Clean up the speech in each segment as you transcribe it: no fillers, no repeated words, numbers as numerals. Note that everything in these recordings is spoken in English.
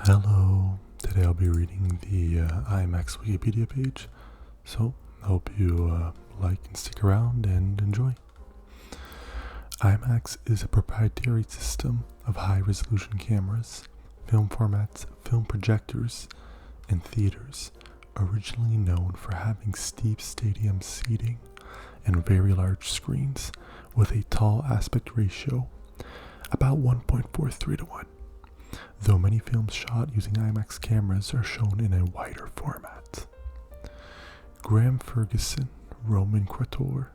Hello, today I'll be reading the Imax Wikipedia page, so I hope you like and stick around and enjoy. Imax is a proprietary system of high-resolution cameras, film formats, film projectors, and theaters, originally known for having steep stadium seating and very large screens with a tall aspect ratio, about 1.43 to 1. Though many films shot using IMAX cameras are shown in a wider format. Graham Ferguson, Roman Quator,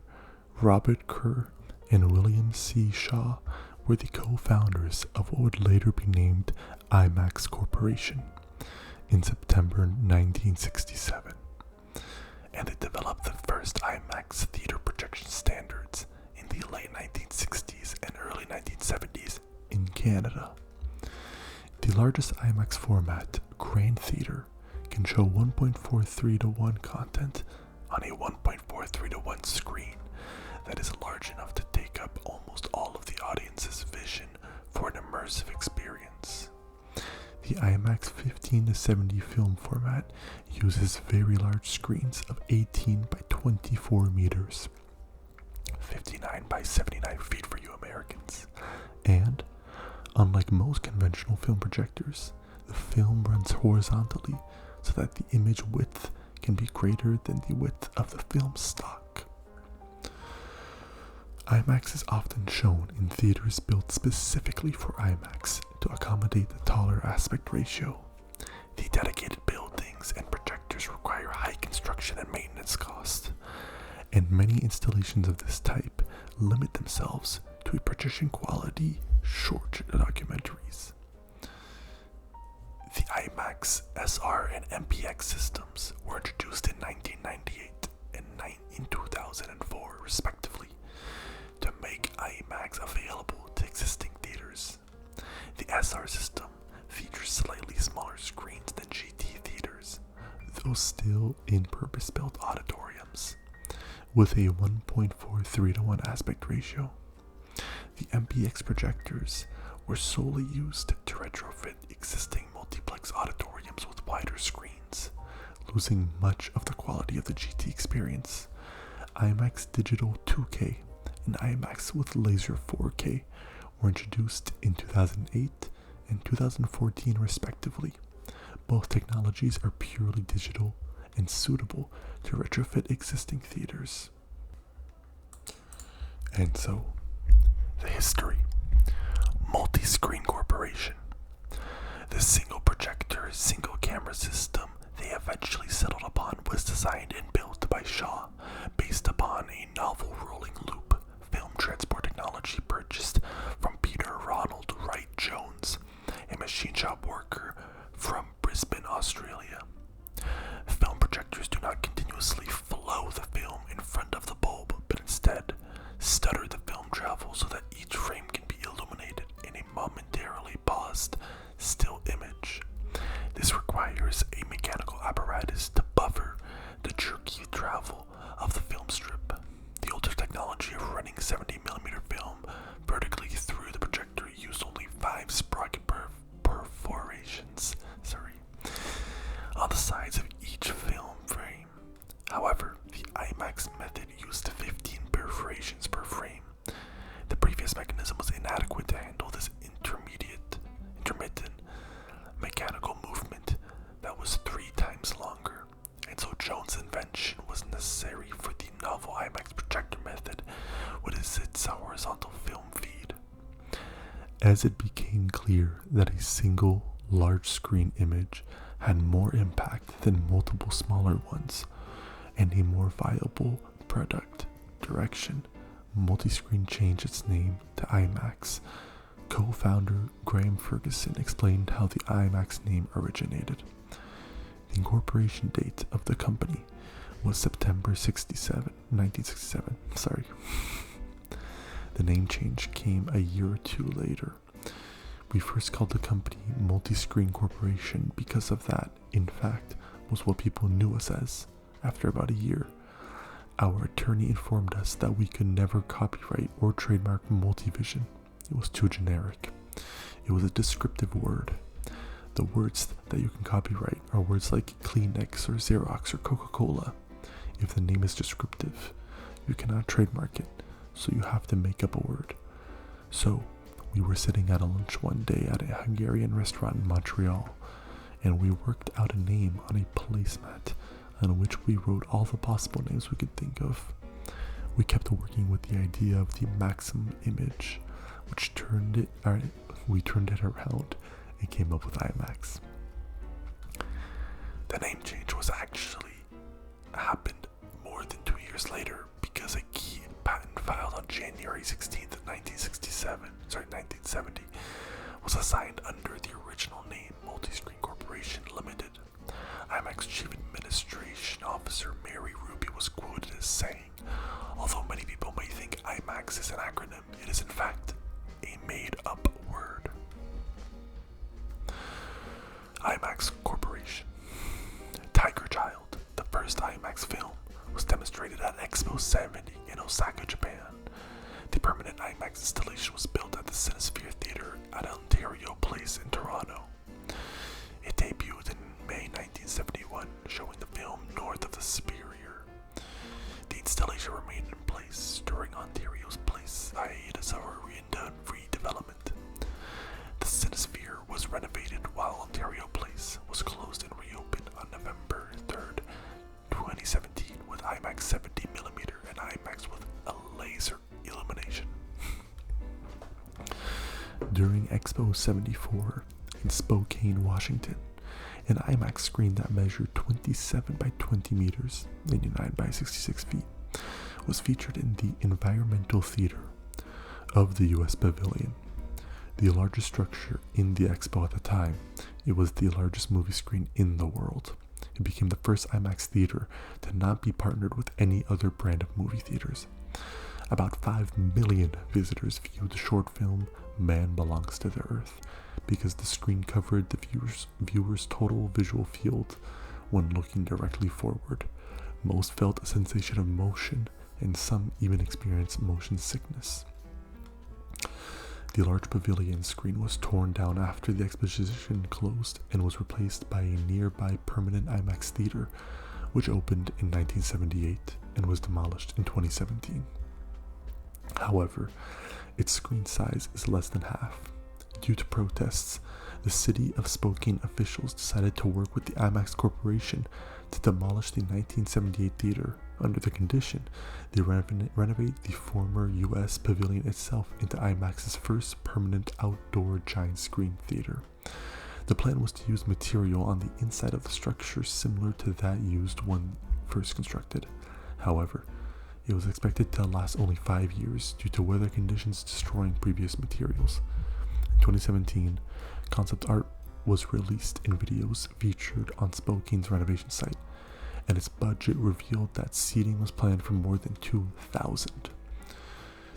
Robert Kerr, and William C. Shaw were the co-founders of what would later be named IMAX Corporation in September 1967, and they developed the first IMAX theater projection standards in the late 1960s and early 1970s in Canada. The largest IMAX format, Grand Theater, can show 1.43 to 1 content on a 1.43 to 1 screen that is large enough to take up almost all of the audience's vision for an immersive experience. The IMAX 15 to 70 film format uses very large screens of 18 by 24 meters, 59 by 79 feet for you Americans, and unlike most conventional film projectors, the film runs horizontally so that the image width can be greater than the width of the film stock. IMAX is often shown in theaters built specifically for IMAX to accommodate the taller aspect ratio. The dedicated buildings and projectors require high construction and maintenance costs, and many installations of this type limit themselves to a projection quality short documentaries. The IMAX SR and MPX systems were introduced in 1998 and in 2004 respectively to make IMAX available to existing theaters. The SR system features slightly smaller screens than GT theaters, though still in purpose-built auditoriums, with a 1.43 to 1 aspect ratio. The MPX projectors were solely used to retrofit existing multiplex auditoriums with wider screens, losing much of the quality of the GT experience. IMAX Digital 2K and IMAX with Laser 4K were introduced in 2008 and 2014 respectively. Both technologies are purely digital and suitable to retrofit existing theaters. And so, the history. Multi-Screen Corporation. The single projector, single camera system they eventually settled upon was designed and built by Shaw, based upon a novel rolling loop film transport technology purchased from Peter Ronald Wright Jones, a machine shop worker from Brisbane, Australia. Film projectors do not continuously flow the film in front of the bulb, but instead stutter the film travel so that each frame can be illuminated in a momentarily paused still image. This requires a mechanical apparatus to buffer the jerky travel of the film strip. The older technology of running 70mm film vertically through the projector used only 5 sprocket perforations on the sides of each film frame. However, the IMAX method used 15 perforations per frame. The previous mechanism was inadequate to handle this intermittent mechanical movement that was 3 times longer, and so Jones' invention was necessary for the novel IMAX projector method, which is its horizontal film feed. As it became clear that a single large screen image had more impact than multiple smaller ones, and a more viable product direction, Multiscreen changed its name to IMAX. Co-founder Graham Ferguson explained how the IMAX name originated. The incorporation date of the company was September 1967. The name change came a year or two later. We first called the company Multiscreen Corporation because of that, in fact, was what people knew us as after about a year. Our attorney informed us that we could never copyright or trademark Multivision. It was too generic. It was a descriptive word. The words that you can copyright are words like Kleenex or Xerox or Coca-Cola. If the name is descriptive, you cannot trademark it, so you have to make up a word. So, we were sitting at a lunch one day at a Hungarian restaurant in Montreal, and we worked out a name on a placemat on which we wrote all the possible names we could think of. We kept working with the idea of the maximum image, we turned it around and came up with Imax. The name change was actually happened more than 2 years later because a key patent filed on January 16th, 1970 was assigned under the original name Multiscreen Corporation Limited. Imax Chief Administration Officer Mary Ruby was quoted as saying, "Although many people may think Imax is an acronym, it is in fact a made-up word." Imax Corporation. Tiger Child, the first Imax film, was demonstrated at Expo 70 in Osaka, Japan. The permanent Imax installation was built at the Cinesphere Theatre at Ontario Place in Toronto. It debuted in May 1971, showing the film North of the Superior. The installation remained in place during Ontario's Place hiatus of redevelopment. The Cinesphere was renovated while Ontario Place was closed and reopened on November 3rd, 2017 with IMAX 70mm and IMAX with a laser illumination. During Expo 74 in Spokane, Washington, an IMAX screen that measured 27 by 20 meters, 89 by 66 feet, was featured in the Environmental Theater of the U.S. Pavilion. The largest structure in the expo at the time, it was the largest movie screen in the world. It became the first IMAX theater to not be partnered with any other brand of movie theaters. About 5 million visitors viewed the short film Man Belongs to the Earth because the screen covered the viewer's total visual field when looking directly forward. Most felt a sensation of motion, and some even experienced motion sickness. The large pavilion screen was torn down after the exposition closed and was replaced by a nearby permanent IMAX theater, which opened in 1978 and was demolished in 2017. However, its screen size is less than half. Due to protests, the city of Spokane officials decided to work with the IMAX Corporation to demolish the 1978 theater under the condition they renovate the former U.S. Pavilion itself into IMAX's first permanent outdoor giant screen theater. The plan was to use material on the inside of the structure similar to that used when first constructed. However, it was expected to last only 5 years due to weather conditions destroying previous materials. In 2017, concept art was released in videos featured on Spokane's renovation site, and its budget revealed that seating was planned for more than 2,000.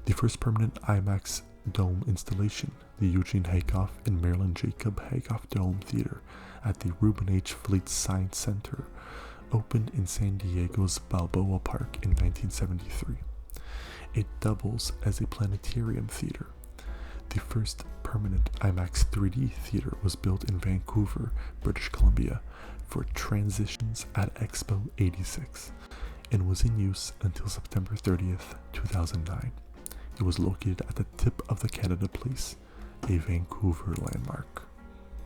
The first permanent IMAX dome installation, the Eugene Haykoff and Marilyn Jacob Haykoff Dome Theater at the Reuben H. Fleet Science Center, opened in San Diego's Balboa Park in 1973. It doubles as a planetarium theater. The first permanent IMAX 3D theater was built in Vancouver, British Columbia, for transitions at Expo 86 and was in use until September 30th, 2009. It was located at the tip of the Canada Place, a Vancouver landmark.